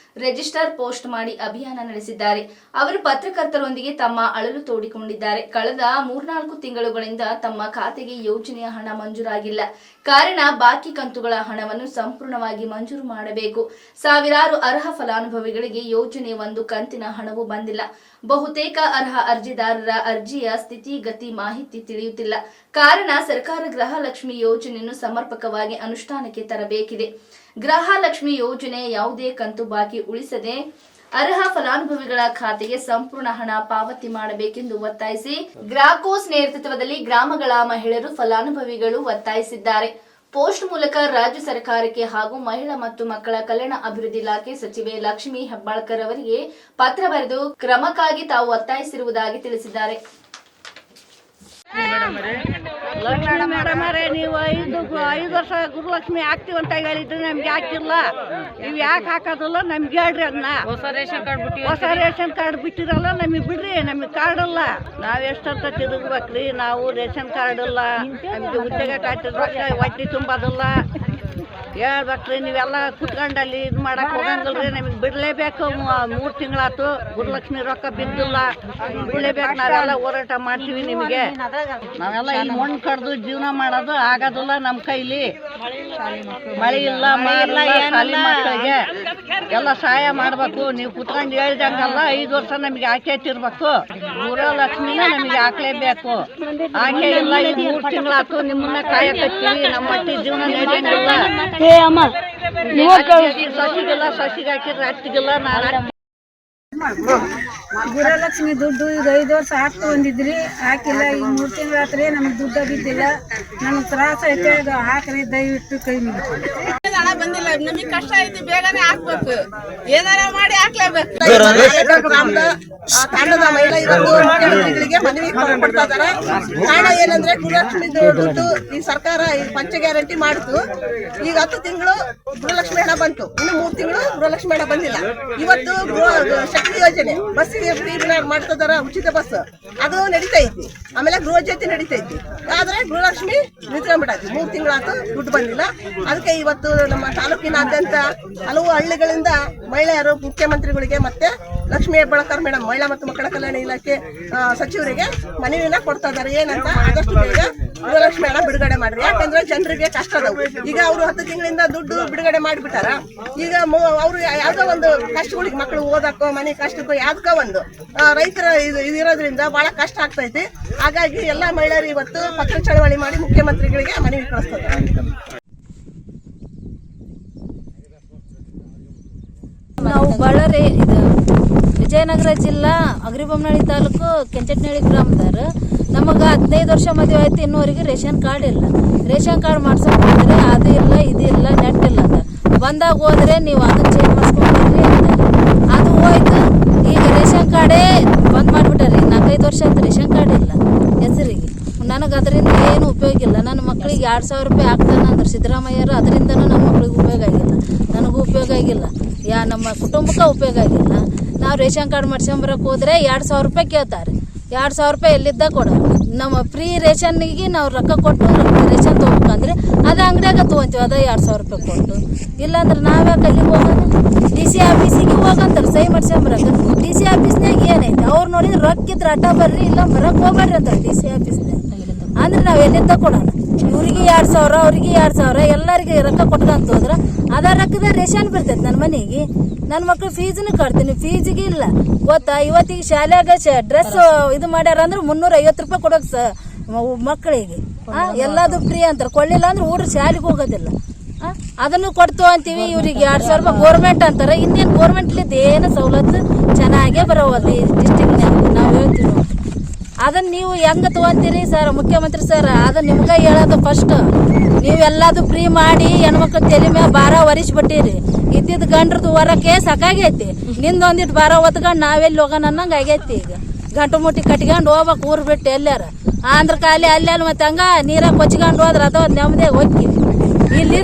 ರಿಜಿಸ್ಟರ್ ಪೋಸ್ಟ್ ಮಾಡಿ ಅಭಿಯಾನ ನಡೆಸಿದ್ದಾರೆ. ಅವರು ಪತ್ರಕರ್ತರೊಂದಿಗೆ ತಮ್ಮ ಅಳಲು ತೋಡಿಕೊಂಡಿದ್ದಾರೆ. ಕಳೆದ 3-4 ತಿಂಗಳುಗಳಿಂದ ತಮ್ಮ ಖಾತೆಗೆ ಯೋಜನೆಯ ಹಣ ಮಂಜೂರಾಗಿಲ್ಲ. ಕಾರಣ ಬಾಕಿ ಕಂತುಗಳ ಹಣವನ್ನು ಸಂಪೂರ್ಣವಾಗಿ ಮಂಜೂರು ಮಾಡಬೇಕು. ಸಾವಿರಾರು ಅರ್ಹ ಫಲಾನುಭವಿಗಳಿಗೆ ಯೋಜನೆ ಒಂದು ಕಂತಿನ ಹಣವು ಬಂದಿಲ್ಲ. ಬಹುತೇಕ ಅರ್ಹ ಅರ್ಜಿದಾರರ ಅರ್ಜಿಯ ಸ್ಥಿತಿಗತಿ ಮಾಹಿತಿ ತಿಳಿಯುತ್ತಿಲ್ಲ. ಕಾರಣ ಸರ್ಕಾರ ಗೃಹಲಕ್ಷ್ಮಿ ಯೋಜನೆಯನ್ನು ಸಮರ್ಪಕವಾಗಿ ಅನುಷ್ಠಾನಕ್ಕೆ ತರಬೇಕಿದೆ. ಗೃಹಲಕ್ಷ್ಮಿ ಯೋಜನೆ ಯಾವುದೇ ಕಂತು ಬಾಕಿ ಉಳಿಸದೆ ಅರ್ಹ ಫಲಾನುಭವಿಗಳ ಖಾತೆಗೆ ಸಂಪೂರ್ಣ ಹಣ ಪಾವತಿ ಮಾಡಬೇಕೆಂದು ಒತ್ತಾಯಿಸಿ ಗ್ರಾಕೋಸ್ ನೇತೃತ್ವದಲ್ಲಿ ಗ್ರಾಮಗಳ ಮಹಿಳೆಯರು ಫಲಾನುಭವಿಗಳು ಒತ್ತಾಯಿಸಿದ್ದಾರೆ. ಪೋಸ್ಟ್ ಮೂಲಕ ರಾಜ್ಯ ಸರ್ಕಾರಕ್ಕೆ ಹಾಗೂ ಮಹಿಳಾ ಮತ್ತು ಮಕ್ಕಳ ಕಲ್ಯಾಣ ಅಭಿವೃದ್ಧಿ ಇಲಾಖೆ ಸಚಿವೆ ಲಕ್ಷ್ಮೀ ಹೆಬ್ಬಾಳ್ಕರ್ ಅವರಿಗೆ ಪತ್ರ ಬರೆದು ಕ್ರಮಕ್ಕಾಗಿ ತಾವು ಒತ್ತಾಯಿಸಿರುವುದಾಗಿ ತಿಳಿಸಿದ್ದಾರೆ. ಲಕ್ಷ್ಮಿ ಮೇಡಮ್ ಅವರೇ, ನೀವು 5 ವರ್ಷ ಗುರುಲಕ್ಷ್ಮಿ ಹಾಕ್ತೀವಿ ಅಂತ ಹೇಳಿದ್ರೆ ನಮ್ಗೆ ಹಾಕಿಲ್ಲ. ನೀವು ಯಾಕೆ ಹಾಕೋದಿಲ್ಲ ನಮ್ಗೆ ಹೇಳ್ರಿ. ಅದನ್ನ ಹೊಸ ರೇಷನ್ ಕಾರ್ಡ್ ಬಿಟ್ಟಿರಲ್ಲ, ನಮಗೆ ಬಿಡ್ರಿ. ನಮಗೆ ಕಾರ್ಡ್ ಇಲ್ಲ. ನಾವು ಎಷ್ಟಂತ ತಿರುಗ್ಬೇಕ್ರಿ. ನಾವು ರೇಷನ್ ಕಾರ್ಡ್ ಇಲ್ಲ, ನಮಗೆ ಉದ್ಯೋಗ ಕಾಯ್ತಿರ್ಬೇಕು, ಹೊಟ್ಟೆ ತುಂಬೋದಿಲ್ಲ. ಹೇಳ್ಬೇಕ್ರಿ. ನೀವೆಲ್ಲ ಕುತ್ಕೊಂಡಲ್ಲಿ ಇದು ಮಾಡಕ್ ಹೋಗಂಗಿಲ್ರಿ. ನಮಗೆ ಬಿಡ್ಲೇಬೇಕು. 3 ತಿಂಗಳಾತು ಗುರುಲಕ್ಷ್ಮಿ ರೊಕ್ಕ ಬಿದ್ದಿಲ್ಲ, ಬಿಡ್ಲೇಬೇಕು. ನಾವೆಲ್ಲ ಹೋರಾಟ ಮಾಡ್ತೀವಿ. ನಿಮಗೆ ನಾವೆಲ್ಲ ಇಲ್ಲಿ ಮಣ್ಣು ಕಡ್ದು ಜೀವನ ಮಾಡೋದು ಆಗೋದಿಲ್ಲ ನಮ್ಮ ಕೈಲಿ. ಮಳೆ ಇಲ್ಲ, ಮಾರಿಲ್ಲ, ಶಾಲೆ ಮಕ್ಕಳಿಗೆ ಎಲ್ಲ ಸಹಾಯ ಮಾಡ್ಬೇಕು. ನೀವು ಕುತ್ಕೊಂಡು ಹೇಳ್ದಂಗಲ್ಲ 5 ವರ್ಷ ನಮಗೆ ಹಾಕೈತಿರ್ಬೇಕು. ಗೃಹಲಕ್ಷ್ಮಿನ ನಮಗೆ ಹಾಕ್ಲೇಬೇಕು. ಹಾಕೇ ಇಲ್ಲ. ಈಗ 3 ತಿಂಗಳಾತು ನಿಮ್ಮನ್ನ ಕಾಯಕತ್ತೀವಿ. ನಮ್ಮ ಮಟ್ಟಿ ಜೀವನ ನಡೆಯಂಗಿಲ್ಲ. ಸಸಿಗೆ ಹಾಕಿದ್ರೆ ಹತ್ತಿಗಿಲ್ಲ. ಗೃಹಲಕ್ಷ್ಮಿ ದುಡ್ಡು ಈಗ 5 ವರ್ಷ ಹಾಕ್ತು ಅಂದಿದ್ರಿ, ಹಾಕಿಲ್ಲ. ಈಗ 3 ತಿಂಗಳಾತ್ರಿ ನಮಗೆ ದುಡ್ಡು ಬಿದ್ದಿಲ್ಲ. ನಮಗೆ ತ್ರಾಸ ಐತೆ. ಹಾಕ್ರಿ ದಯವಿಟ್ಟು ಕೈ ಹಣ ಬಂದಿಲ್ಲ. ನಮಗೆ ಕಷ್ಟ ಐತಿ. ಬೇಗನೆ ಹಾಕ್ಬೇಕು. ಏನಾರ ಮಾಡಿ ಹಾಕ್ಲೇಬೇಕು. ತಾಂಡದ ಮಹಿಳಾ ಇವತ್ತು ಮುಖ್ಯಮಂತ್ರಿಗಳಿಗೆ ಮನವಿ ಕೊಡ್ತಾ ಇದಾರೆ. ಕಾರಣ ಏನಂದ್ರೆ ಗೃಹಲಕ್ಷ್ಮಿ ದುಡ್ಡು ಈ ಸರ್ಕಾರ ಪಂಚ ಗ್ಯಾರಂಟಿ ಮಾಡಿತು. ಈಗ 10 ತಿಂಗಳು ಗೃಹಲಕ್ಷ್ಮಿ ಹಣ ಬಂತು. ಇನ್ನು 3 ತಿಂಗಳು ಗೃಹಲಕ್ಷ್ಮಿ ಹಣ ಬಂದಿಲ್ಲ. ಇವತ್ತು ಶಕ್ತಿ ಯೋಜನೆ ಬಸ್ಸಿಗೆ ಫ್ರೀ ಮಾಡ್ತಿದಾರ, ಉಚಿತ ಬಸ್ ಅದು ನಡೀತಾ ಐತಿ. ಆಮೇಲೆ ಗೃಹ ಜ್ಯೋತಿ ನಡೀತೈತಿ. ಆದ್ರೆ ಗೃಹಲಕ್ಷ್ಮಿ ನಿಂತ್ಕೊಂಡ್ಬಿಟ್ಟೈತಿ. 3 ತಿಂಗಳಾತು ದುಡ್ಡು ಬಂದಿಲ್ಲ. ಅದಕ್ಕೆ ಇವತ್ತು ನಮ್ಮ ತಾಲೂಕಿನಾದ್ಯಂತ ಹಲವು ಹಳ್ಳಿಗಳಿಂದ ಮಹಿಳೆಯರು ಮುಖ್ಯಮಂತ್ರಿಗಳಿಗೆ ಮತ್ತೆ ಲಕ್ಷ್ಮೀ ಹೆಬ್ಬಾಳ್ಕರ್ ಮೇಡಮ್ ಮಹಿಳಾ ಮತ್ತು ಮಕ್ಕಳ ಕಲ್ಯಾಣ ಇಲಾಖೆ ಸಚಿವರಿಗೆ ಮನವಿನ ಕೊಡ್ತಾ ಇದ್ದಾರೆ. ಏನಂತ ಆದಷ್ಟು ಬೇಗ ಗೃಹಲಕ್ಷ್ಮಿ ಹಣ ಬಿಡುಗಡೆ ಮಾಡ್ರಿ. ಯಾಕಂದ್ರೆ ಜನರಿಗೆ ಕಷ್ಟ ಅದಾವು. ಈಗ ಅವರು 10 ತಿಂಗಳಿಂದ ದುಡ್ಡು ಬಿಡುಗಡೆ ಮಾಡಿಬಿಟ್ಟಾರ. ಈಗ ಅವ್ರು ಯಾವ್ದೋ ಒಂದು ಕಷ್ಟಗಳಿಗೆ ಮಕ್ಕಳು ಓದಕ್ಕೋ ಮನೆ ಕಷ್ಟಕ್ಕೋ ಯಾವ್ದಕ್ಕೋ ಒಂದು ರೈತರ ಇರೋದ್ರಿಂದ ಬಹಳ ಕಷ್ಟ ಆಗ್ತೈತಿ. ಹಾಗಾಗಿ ಎಲ್ಲಾ ಮಹಿಳೆಯರು ಇವತ್ತು ಪತ್ರ ಚಳವಳಿ ಮಾಡಿ ಮುಖ್ಯಮಂತ್ರಿಗಳಿಗೆ ಮನವಿ ಕಳಿಸ್ತಾರೆ. ನಾವು ಬಳ್ಳಾರಿ ವಿಜಯನಗರ ಜಿಲ್ಲಾ ಹಗರಿಬೊಮ್ಮನಹಳ್ಳಿ ತಾಲೂಕು ಕೆಂಚಟ್ನಹಳ್ಳಿ ಗ್ರಾಮದವರು. ನಮಗೆ 15 ವರ್ಷ ಮದುವೆ ಆಯ್ತು, ಇನ್ನೂವರೆಗೆ ರೇಷನ್ ಕಾರ್ಡ್ ಇಲ್ಲ. ರೇಷನ್ ಕಾರ್ಡ್ ಮಾಡ್ಸೋಕೆ ಅದು ಇಲ್ಲ, ಇದು ಇಲ್ಲ, ನೆಟ್ ಇಲ್ಲ ಅಂತ ಬಂದಾಗ ಹೋದ್ರೆ ನೀವು ಅದನ್ನ ಚೇಂಜ್ ಮಾಡಿಸ್ಕೊಂಡ್ರಿ ಅಂತಾರೆ. ಅದು ಹೋಯ್ತು. ಈಗ ರೇಷನ್ ಕಾರ್ಡೇ ಬಂದ್ ಮಾಡಿಬಿಟ್ಟಾರೆ. 4-5 ವರ್ಷ ಆಯ್ತು ರೇಷನ್ ಕಾರ್ಡ್ ಇಲ್ಲ ಹೆಸರಿಗೆ. ನನಗೆ ಅದರಿಂದ ಏನು ಉಪಯೋಗ ಇಲ್ಲ. ನನ್ನ ಮಕ್ಕಳಿಗೆ 2,000 ರೂಪಾಯಿ ಆಗ್ತಾನಂದ್ರೆ ಸಿದ್ದರಾಮಯ್ಯರು, ಅದರಿಂದನೂ ನನ್ನ ಮಕ್ಕಳಿಗೆ ಉಪಯೋಗ ಆಗಿಲ್ಲ, ನನಗೂ ಉಪಯೋಗ ಆಗಿಲ್ಲ, ನಮ್ಮ ಕುಟುಂಬಕ್ಕೆ ಉಪಯೋಗ ಆಗಿಲ್ಲ. ನಾವು ರೇಷನ್ ಕಾರ್ಡ್ ಮಾಡ್ಸ್ಕೊಂಬರಕ್ಕೆ ಹೋದ್ರೆ 2,000 ರೂಪಾಯಿ ಕೇಳ್ತಾರೆ. 2,000 ರೂಪಾಯಿ ಎಲ್ಲಿದ್ದ ಕೊಡ. ನಮ್ಮ ಫ್ರೀ ರೇಷನ್ನಿಗೆ ನಾವು ರೊಕ್ಕ ಕೊಟ್ಟು ರೇಷನ್ ತೊಗೋಬೇಕಂದ್ರೆ ಅದು ಅಂಗಡಿಯಾಗ ತೊಗೊತೀವಿ. ಅದ 2,000 ರೂಪಾಯಿ ಕೊಟ್ಟು. ಇಲ್ಲಾಂದ್ರೆ ನಾವ್ಯಾಕೆ ಅಲ್ಲಿಗೆ ಹೋಗೋಣ? DC ಆಫೀಸಿಗೆ ಹೋಗಂತಾರೆ ಸಹಿ ಮಾಡ್ಸ್ಕೊಂಬರಕ್ಕೆ. DC ಆಫೀಸ್ನಾಗ ಏನೈತೆ? ಅವ್ರು ನೋಡಿದ್ರೆ ರೊಕ್ಕ ಇದ್ರೆ ಅಡ್ಡ ಬರ್ರಿ, ಇಲ್ಲ ಬರಕ್ಕೆ ಹೋಗ್ಬಾರ್ರಿ ಅಂತಾರೆ DC ಆಫೀಸ್ನಾಗ. ಅಂದ್ರೆ ನಾವು ಎಲ್ಲಿದ್ದ ಕೊಡೋಣ? ಇವ್ರಿಗೆ 2,000, ಅವ್ರಿಗೆ 2,000, ಎಲ್ಲರಿಗೆ ರೊಕ್ಕ ಕೊಟ್ಕೊಂತ ಹೋದ್ರೆ ಅದ ರೊಕ್ಕದ ರೇಷನ್ ಬರ್ತೈತೆ ನನ್ನ ಮನೆಗೆ. ನನ್ನ ಮಕ್ಳು ಫೀಸ್ನು ಕಟ್ತೀನಿ, ಫೀಸಿಗೆ ಇಲ್ಲ ಗೊತ್ತಾ? ಇವತ್ತಿಗೆ ಶಾಲೆಯಾಗ ಡ್ರೆಸ್ ಇದು ಮಾಡ್ಯಾರ ಅಂದ್ರೆ 350 ರೂಪಾಯಿ ಕೊಡೋಕೆ ಮಕ್ಕಳಿಗೆ. ಎಲ್ಲದು ಫ್ರೀ ಅಂತಾರೆ. ಕೊಡ್ಲಿಲ್ಲ ಅಂದ್ರೆ ಊರು ಶಾಲೆಗೆ ಹೋಗೋದಿಲ್ಲ. ಅದನ್ನು ಕೊಡ್ತು ಅಂತೀವಿ. ಇವ್ರಿಗೆ 2,000 ರೂಪಾಯಿ ಗೋರ್ಮೆಂಟ್ ಅಂತಾರೆ. ಇನ್ನೇನು ಗೋರ್ಮೆಂಟ್ಲಿದ್ದು ಏನು ಸವಲತ್ತು ಚೆನ್ನಾಗೇ ಬರೋವಲ್ಲ ಈ ಡಿಸ್ಟಿಕ್ನಾಗ. ನಾವು ಹೇಳ್ತೀವಿ ಅದನ್ನ ನೀವು ಹೆಂಗೆ ತೊಗೊಂತೀರಿ ಸರ್? ಮುಖ್ಯಮಂತ್ರಿ ಸರ್, ಅದನ್ನ ನಿಮ್ಗೆ ಹೇಳೋದು ಫಸ್ಟ್. ನೀವೆಲ್ಲದು ಫ್ರೀ ಮಾಡಿ ಹೆಣ್ಮಕ್ಳು ತಲೆ ಮೇಲೆ ಭಾರ ಹೊರಿಸ್ಬಿಟ್ಟಿರಿ. ಇದ್ದಿದ್ದು ಗಂಡ್ರದ್ದು ಹೊರಕ್ಕೆ ಸಾಕಾಗೈತಿ. ನಿಂದೊಂದಿಟ್ಟು ಭಾರ ಹೊತ್ಕೊಂಡು ನಾವೆಲ್ಲಿ ಹೋಗೋಣ ಅನ್ನಂಗೆ ಆಗೈತಿ. ಈಗ ಗಂಟು ಮುಟ್ಟಿ ಕಟ್ಕೊಂಡು ಹೋಗ್ಬೇಕು ಊರು ಬಿಟ್ಟು ಎಲ್ಲಾರ. ಆಂಧ್ರ ಕಾಲಿ ಅಲ್ಲಿ ಮತ್ತೆ ಹಂಗ ನೀರಾಗ ಕೊಚ್ಕೊಂಡು ಹೋದ್ರೆ ಅದು ನೆಮ್ಮದಿಯಾಗಿ ಹೋಗ್ತೀವಿ. ಇಲ್ಲಿ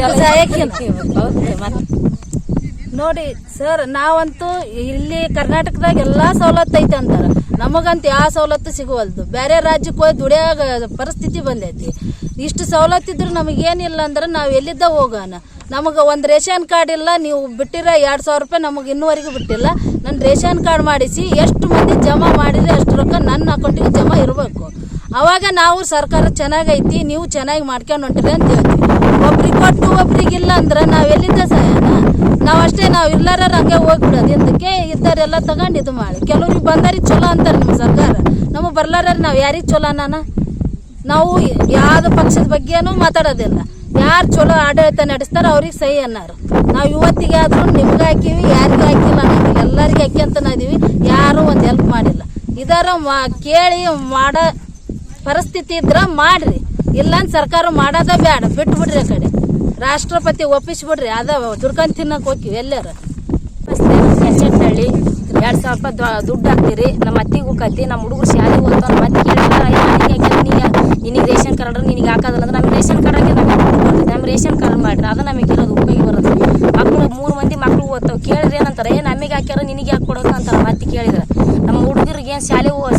ನೋಡಿ ಸರ್, ನಾವಂತೂ ಇಲ್ಲಿ ಕರ್ನಾಟಕದಾಗ ಎಲ್ಲಾ ಸವಲತ್ತು ಐತೆ ಅಂತಾರ, ನಮಗಂತ ಯಾವ ಸವಲತ್ತು ಸಿಗುವಲ್ದು. ಬೇರೆ ರಾಜ್ಯಕ್ಕೆ ಹೋಗಿ ದುಡಿಯಾಗ ಪರಿಸ್ಥಿತಿ ಬಂದೈತಿ. ಇಷ್ಟು ಸವಲತ್ತಿದ್ರು ನಮಗೇನಿಲ್ಲ ಅಂದ್ರೆ ನಾವು ಎಲ್ಲಿದ್ದ ಹೋಗೋಣ. ನಮಗೆ ಒಂದು ರೇಷನ್ ಕಾರ್ಡ್ ಇಲ್ಲ, ನೀವು ಬಿಟ್ಟಿರ 2,000 ರೂಪಾಯಿ ನಮಗೆ ಇನ್ನೂವರೆಗೂ ಬಿಟ್ಟಿಲ್ಲ. ನನ್ನ ರೇಷನ್ ಕಾರ್ಡ್ ಮಾಡಿಸಿ ಎಷ್ಟು ಮಂದಿ ಜಮಾ ಮಾಡಿದ್ರೆ ಅಷ್ಟು ರೊಕ್ಕ ನನ್ನ ಅಕೌಂಟಿಗೆ ಜಮಾ ಇರಬೇಕು. ಅವಾಗ ನಾವು ಸರ್ಕಾರ ಚೆನ್ನಾಗೈತಿ, ನೀವು ಚೆನ್ನಾಗಿ ಮಾಡ್ಕೊಂಡು ಹೊಂಟಿರಿ ಅಂತ ಹೇಳ್ತೀವಿ. ಒಬ್ರಿಗೆ ಕೊಟ್ಟು ಒಬ್ರಿಗಿಲ್ಲ ಅಂದ್ರೆ ನಾವು ಎಲ್ಲಿದ್ದ ಸಹಾಯನ? ನಾವಷ್ಟೇ, ನಾವು ಇಲ್ಲಾರ ಹಂಗೆ ಹೋಗ್ಬಿಡೋದು. ಇದಕ್ಕೆ ಇದ್ದಾರೆಲ್ಲ ತಗೊಂಡು ಇದು ಮಾಡಿ. ಕೆಲವ್ರಿಗೆ ಬಂದಾರಿಗೆ ಚಲೋ ಅಂತಾರೆ ನಮ್ಮ ಸರ್ಕಾರ, ನಮಗೆ ಬರ್ಲಾರ ನಾವು ಯಾರಿಗೆ ಚಲೋ ನಾವು ಯಾವ್ದು ಪಕ್ಷದ ಬಗ್ಗೆನೂ ಮಾತಾಡೋದಿಲ್ಲ. ಯಾರು ಚಲೋ ಆಡಳಿತ ನಡೆಸ್ತಾರ ಅವ್ರಿಗೆ ಸಹಿ ಅನ್ನಾರು. ನಾವು ಇವತ್ತಿಗೆ ಆದ್ರೂ ನಿಮ್ಗೆ ಹಾಕಿವಿ, ಯಾರಿಗೂ ಹಾಕಿಲ್ಲ ಅನ್ನೋದಿಲ್ಲ, ಎಲ್ಲರಿಗೆ ಹಾಕಿ ಅಂತ ಇದೀವಿ. ಯಾರು ಒಂದು ಹೆಲ್ಪ್ ಮಾಡಿಲ್ಲ. ಇದಾರ ಕೇಳಿ ಮಾಡೋ ಪರಿಸ್ಥಿತಿ ಇದ್ರ ಮಾಡ್ರಿ, ಇಲ್ಲ ಸರ್ಕಾರ ಮಾಡೋದ ಬೇಡ, ಬಿಟ್ಟು ಬಿಡ್ರಿ. ಆ ಕಡೆ ರಾಷ್ಟ್ರಪತಿ ಒಪ್ಪಿಸ್ಬಿಡ್ರಿ, ಅದ ದುಡ್ಕೊಂಡು ತಿನ್ನಕ್ ಹೋಗಿವಿ ಎಲ್ಲಾರ. ಕೆಂಚನಹಳ್ಳಿ 2,000 ರೂಪಾಯಿ ದುಡ್ಡು ಹಾಕ್ತೀರಿ, ನಮ್ಮ ಅತ್ತಿಗೆ ಹೋಗತಿ, ನಮ್ಮ ಹುಡುಗರು ಶಾಲೆಗೆ ಹೋಗ್ತಾವ. ಮತ್ತೆ ಕೇಳಿದ್ರೆ ನಿನಗೆ ರೇಷನ್ ಕಾರ್ಡ್ ನಿನಗೆ ಹಾಕೋದಿಲ್ಲ ಅಂದ್ರೆ ನಮಗೆ ರೇಷನ್ ಕಾರ್ಡ್ ಆಗಿ ನಮ್ಮ ರೇಷನ್ ಕಾರ್ಡ್ ಮಾಡ್ರಿ, ಅದು ನಮಗೆ ಇರೋದು ಉಪಯೋಗ ಬರುತ್ತೆ. ಮಕ್ಕಳು 3 ಮಂದಿ ಮಕ್ಕಳು ಓದ್ತಾವೆ. ಕೇಳಿದ್ರೆ ಏನಂತಾರೆ, ನಮಗೆ ಹಾಕ್ಯಾರ ನಿನಗೆ ಯಾಕೆ ಕೊಡೋದು ಅಂತಾರೆ. ಮತ್ತೆ ಕೇಳಿದ್ರೆ ನಮ್ಮ ಹುಡುಗರಿಗೆ ಏನು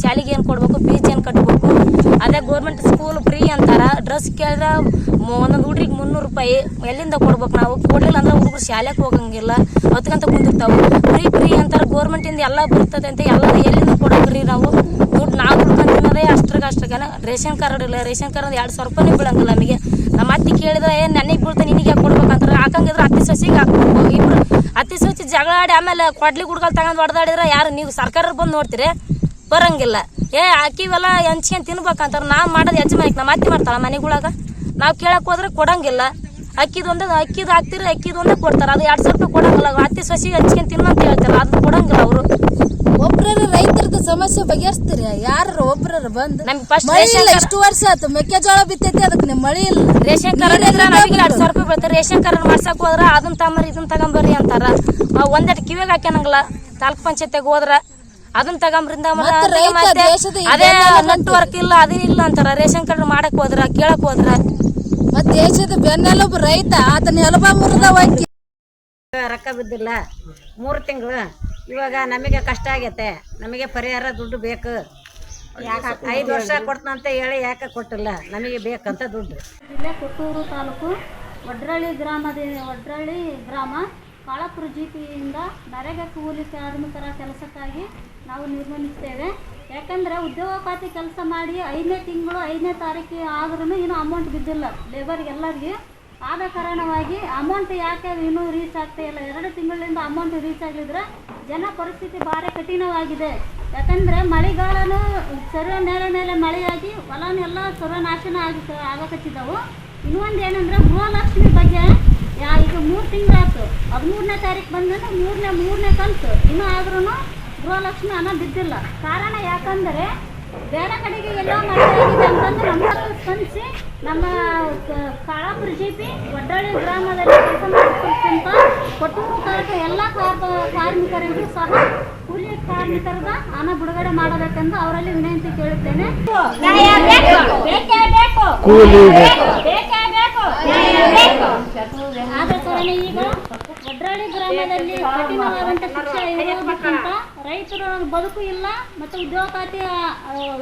ಶಾಲೆಗೆ ಏನು ಕೊಡ್ಬೇಕು, ಫೀಸ್ ಏನು ಕಟ್ಬೇಕು. ಅದೇ ಗೌರ್ಮೆಂಟ್ ಸ್ಕೂಲ್ ಫ್ರೀ ಅಂತಾರ. ಡ್ರೆಸ್ ಕೇಳಿದ್ರೆ ಒಂದೊಂದು ಹುಡುಗರಿಗೆ 300 ರೂಪಾಯಿ ಎಲ್ಲಿಂದ ಕೊಡ್ಬೇಕು? ನಾವು ಕೊಡಲಿಲ್ಲ ಅಂದ್ರೆ ಹುಡುಗರು ಶಾಲೆಗೆ ಹೋಗಂಗಿಲ್ಲ, ಹೊತ್ಕಂತ ಕುಂದಿರ್ತಾವೆ. ಫ್ರೀ ಅಂತಾರೆ, ಗೌರ್ಮೆಂಟಿಂದ ಎಲ್ಲ ಬರ್ತದೆ ಅಂತ. ಎಲ್ಲ ಎಲ್ಲಿಂದ ಕೊಡೋಕ್ರಿ? ನಾವು ದುಡ್ಡು ನಾವು ದುಡ್ಕೊಂತಿನ್ನೋದೇ ಅಷ್ಟ್ರಾಗ ರೇಷನ್ ಕಾರ್ಡ್ ಇಲ್ಲ. ರೇಷನ್ ಕಾರ್ಡ್ 2,000 ರೂಪಾಯಿ ಬೀಳಂಗಿಲ್ಲ ನಮಗೆ. ನಮ್ಮ ಅತ್ತಿ ಕೇಳಿದ್ರೆ ನನಗೆ ಬೀಳ್ತಾ ನಿನಗೆ ಯಾಕೆ ಕೊಡ್ಬೇಕಂತಾರೆ. ಹಾಕಂಗಿದ್ರೆ ಅತ್ತಿ ಸೊಸಿಗೆ ಹಾಕ್ಬೇಕು. ಇಬ್ರು ಅತ್ತಿ ಸೊಸಿ ಜಗಳ ಆಡಿ ಆಮೇಲೆ ಕೊಡ್ಲಿ ಗುಡ್ಗಲ್ ತಗೊಂಡು ಹೊಡೆದಾಡಿದ್ರೆ ಯಾರು ನೀವು ಸರ್ಕಾರ ಬಂದು ನೋಡ್ತೀರಿ? ಬರಂಗಿಲ್ಲ. ಹಾಕಿವೆಲ್ಲ ಹಂಚ್ಕೊಂಡು ತಿನ್ಬೇಕಂತಾರೆ. ನಾವು ಮಾಡೋದು ಯಜಮಾನಿಗೆ ನಮ್ಮ ಅತ್ತಿ ಮಾಡ್ತಾಳೆ ಮನೆಗಳಾಗ. ನಾವು ಕೇಳಕ್ಕೆ ಹೋದ್ರೆ ಕೊಡಂಗಿಲ್ಲ. ಅಕ್ಕಿದು ಹಾಕ್ತಿರಿ, ಅಕ್ಕಿದೊಂದೇ ಕೊಡ್ತಾರೆ. ಅದು 2,000 ರೂಪಾಯಿ ಕೊಡಂಗಿಲ್ಲ. ಅತ್ತಿ ಸೊಸಿಗೆ ಹಂಚ್ಕೊಂಡು ತಿನ್ನಂತ ಹೇಳ್ತಾರೆ, ಅದು ಕೊಡಂಗಿಲ್ಲ ಅವರು. ಒಬ್ರ ರೈತರದ ಸಮಸ್ಯೆ ಬಗೆಹರಿಸ್ತೀರಿ? ಯಾರು ಒಬ್ರ ಬಂದು ನಮ್ಗೆ ಫಸ್ಟ್ ಇಷ್ಟು ವರ್ಷ ಆಯ್ತು ಮೆಕ್ಕೆಜೋಳ ಬಿತ್ತೈತಿ, ಅದಕ್ಕೆ ನಿಮ್ ಮಳೆ ಇಲ್ಲ. ರೇಷನ್ ಕಾರ್ಡ್ ಇದ್ರೆ ನಮಗೆ 2,000 ರೂಪಾಯಿ ಬೀಳ್ತಾರೆ. ರೇಷನ್ ಕಾರ್ಡ್ ಮಾಡ್ಸಕ್ ಹೋದ್ರ ಅದನ್ನ ತಗೊಂಬರ್ರಿ ಇದನ್ನ ತಗೊಂಬರ್ರಿ ಅಂತಾರ. ಒಂದೆರಡು ಕಿವಿಗೆ ಹಾಕ್ಯನಂಗಿಲ್ಲ. ತಾಲೂಕ್ ಪಂಚಾಯತ್ಗೆ ಹೋದ್ರ ಅದನ್ನ ತಗೊಂಬ್ರಿಂದ ಅದೇ ನೆಟ್ವರ್ಕ್ ಇಲ್ಲ, ಅದೇನಿಲ್ಲ ಅಂತಾರ. ರೇಷನ್ ಕಾರ್ಡ್ ಮಾಡಕ್ ಹೋದ್ರ ಕೇಳಕ್ ಹೋದ್ರ ಮತ್ತೆ ದೇಶದ ಬೆನ್ನೆಲುಬು ರೈತ, ಆತನ ಎಲುಬ ಮುರಿದ ಹೋಗಿ ರೊಕ್ಕ ಬಿದ್ದಿಲ್ಲ 3 ತಿಂಗಳು. ಇವಾಗ ನಮಗೆ ಕಷ್ಟ ಆಗೈತೆ, ನಮಗೆ ಪರಿಹಾರ ದುಡ್ಡು ಬೇಕು. ಯಾಕೆ 5 ವರ್ಷ ಕೊಡ್ತಂತ ಹೇಳಿ ಯಾಕೆ ಕೊಟ್ಟಿಲ್ಲ? ನಮಗೆ ಬೇಕಂತ ದುಡ್ಡು. ಜಿಲ್ಲೆ ಕೊಟ್ಟೂರು ತಾಲೂಕು ವಡ್ರಳ್ಳಿ ಗ್ರಾಮ ಕಾಳಾಪುರ ಜಿಪಿಯಿಂದ ನರೇಗಾ ಕೂಲಿ ಕಾರ್ಮಿಕರ ಕೆಲಸಕ್ಕಾಗಿ ನಾವು ನಿರ್ಗಮಿಸ್ತೇವೆ. ಯಾಕಂದರೆ ಉದ್ಯೋಗಖಾತೆ ಕೆಲಸ ಮಾಡಿ 5ನೇ ತಿಂಗಳು 5ನೇ ತಾರೀಕು ಆದ್ರೂ ಇನ್ನೂ ಅಮೌಂಟ್ ಬಿದ್ದಿಲ್ಲ ಲೇಬರ್ಗೆಲ್ಲರಿಗೆ. ಆದ ಕಾರಣವಾಗಿ ಅಮೌಂಟ್ ಯಾಕೆ ಇನ್ನೂ ರೀಚ್ ಆಗ್ತಾ ಇಲ್ಲ? 2 ತಿಂಗಳಿಂದ ಅಮೌಂಟ್ ರೀಚ್ ಆಗಲಿದ್ರೆ ಜನ ಪರಿಸ್ಥಿತಿ ಭಾಳ ಕಠಿಣವಾಗಿದೆ. ಯಾಕಂದರೆ ಮಳೆಗಾಲನೂ ಸರ್ವ ಮೇಲೆ ಮಳೆಯಾಗಿ ಹೊಲನೆಲ್ಲ ಸರ್ವನಾಶನ ಆಗಕತ್ತಿದ್ದವು. ಇನ್ನೊಂದು ಏನಂದರೆ ಗೃಹಲಕ್ಷ್ಮಿ ಬಗ್ಗೆ ಈಗ 3 ತಿಂಗಳಾಯ್ತು, 13ನೇ ತಾರೀಕು ಬಂದ್ರೆ ಮೂರನೇ ಕಂತು ಇನ್ನೂ ಆದ್ರೂ ಗೃಹಲಕ್ಷ್ಮಿ ಹಣ ಬಿದ್ದಿಲ್ಲ. ಕಾರಣ ಯಾಕಂದರೆ ಬೇರೆ ಕಡೆಗೆ ಎಲ್ಲ ಮಳೆಯಾಗಿದೆ ಅಂತಂದು ನಮ್ಮನ್ನು ಸ್ಪಂದಿಸಿ ನಮ್ಮ ಕಾಳಾಪುರ ಜಿಪಿ ವಡ್ರಳ್ಳಿ ಗ್ರಾಮದಲ್ಲಿ ಕೆಲಸ ಮಾಡತಕ್ಕಂಥ ಕೊಟ್ಟೂರು ತಾಲೂಕು ಎಲ್ಲ ಕಾರ್ಮಿಕರಿಗೂ ಸಹ ಕೂಲಿ ಕಾರ್ಮಿಕರದ ಹಣ ಬಿಡುಗಡೆ ಮಾಡಬೇಕೆಂದು ಅವರಲ್ಲಿ ವಿನಂತಿ ಕೇಳುತ್ತೇನೆ. ಆದ ಕಾರಣ ಈಗ ವಡ್ರಳ್ಳಿ ಗ್ರಾಮದಲ್ಲಿ ಕಠಿಣವಾದಂಥ ಶಿಕ್ಷೆ ಇರೋದಕ್ಕಿಂತ ರೈತರ ಬದುಕು ಇಲ್ಲ ಮತ್ತು ಉದ್ಯೋಗ ಖಾತೆ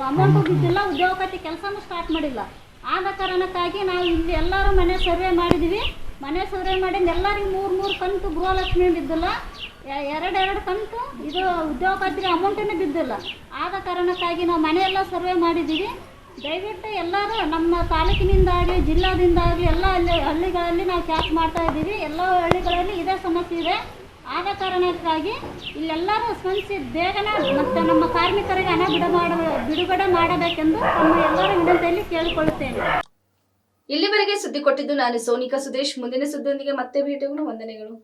ಅಮೌಂಟು ಬಿದ್ದಿಲ್ಲ, ಉದ್ಯೋಗ ಖಾತೆ ಕೆಲಸನೂ ಸ್ಟಾರ್ಟ್ ಮಾಡಿಲ್ಲ. ಆದ ಕಾರಣಕ್ಕಾಗಿ ನಾವು ಇಲ್ಲಿ ಎಲ್ಲರೂ ಮನೆ ಸರ್ವೆ ಮಾಡಿದ್ವಿ. ಮನೆ ಸರ್ವೆ ಮಾಡಿದ ಎಲ್ಲರಿಗೂ 3 ಕಂತು ಗೃಹಲಕ್ಷ್ಮಿ ಬಿದ್ದಿಲ್ಲ, 2 ಕಂತು ಇದು ಉದ್ಯೋಗ ಖಾತೆಗೆ ಅಮೌಂಟನ್ನೇ ಬಿದ್ದಿಲ್ಲ. ಆದ ಕಾರಣಕ್ಕಾಗಿ ನಾವು ಮನೆಯೆಲ್ಲ ಸರ್ವೆ ಮಾಡಿದ್ದೀವಿ. ದಯವಿಟ್ಟು ಎಲ್ಲರೂ ನಮ್ಮ ತಾಲೂಕಿನಿಂದಾಗಲಿ ಜಿಲ್ಲಾದಿಂದಾಗಲಿ ಎಲ್ಲ ಹಳ್ಳಿಗಳಲ್ಲಿ ನಾವು ಕ್ಯಾಚ್ ಮಾಡ್ತಾ ಇದ್ದೀವಿ. ಎಲ್ಲ ಹಳ್ಳಿಗಳಲ್ಲಿ ಇದೇ ಸಮಸ್ಯೆ ಇದೆ. ಆದ ಕಾರಣಕ್ಕಾಗಿ ಇಲ್ಲೆಲ್ಲರೂ ಸ್ಪಂದಿಸಿ ಬೇಗನೆ ಮತ್ತು ನಮ್ಮ ಕಾರ್ಮಿಕರಿಗೆ ಹಣ ಬಿಡುಗಡೆ ಮಾಡಬೇಕೆಂದು ನಮ್ಮ ಎಲ್ಲರ ವಿನಂತಿಯಲ್ಲಿ ಕೇಳಿಕೊಳ್ಳುತ್ತೇನೆ. ಇಲ್ಲಿವರೆಗೆ ಸುದ್ದಿ ಕೊಟ್ಟಿದ್ದು ನಾನು ಸೋನಿಕಾ ಸುದೇಶ್. ಮುಂದಿನ ಸುದ್ದಿಯೊಂದಿಗೆ ಮತ್ತೆ ಭೇಟಿಯಾಗೋಣ. ವಂದನೆಗಳು.